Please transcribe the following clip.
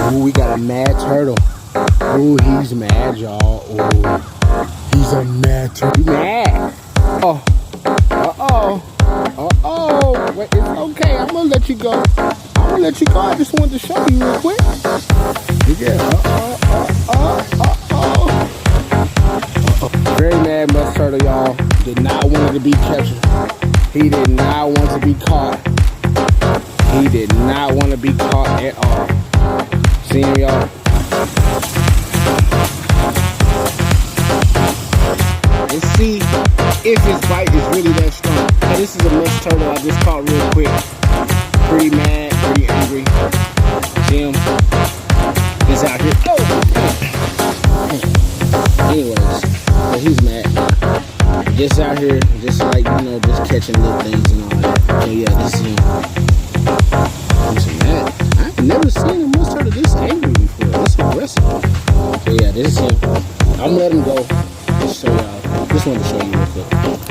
Ooh, we got a mad turtle. Ooh, he's mad, y'all. Ooh, he's a mad turtle. You mad? Oh, uh-oh. Uh-oh. Wait, it's okay. I'm gonna let you go. I just wanted to show you real quick. Yeah. Very mad musk turtle, y'all. Did not want it to be captured. He did not want to be caught. He did not want to be caught at all. See him, y'all? And see if his bite is really that strong. Now, this is a musk turtle I just caught real quick. Pretty mad, pretty angry. See him? He's out here. Oh! Anyways, but he's mad. Just out here, just like, you know, just catching little things and all that. So yeah, this is him. I'm mad. I've never seen a musk turtle this angry before. This aggressive. So yeah, this is him. I'm gonna let him go. Just show y'all. Just wanted to show you real quick.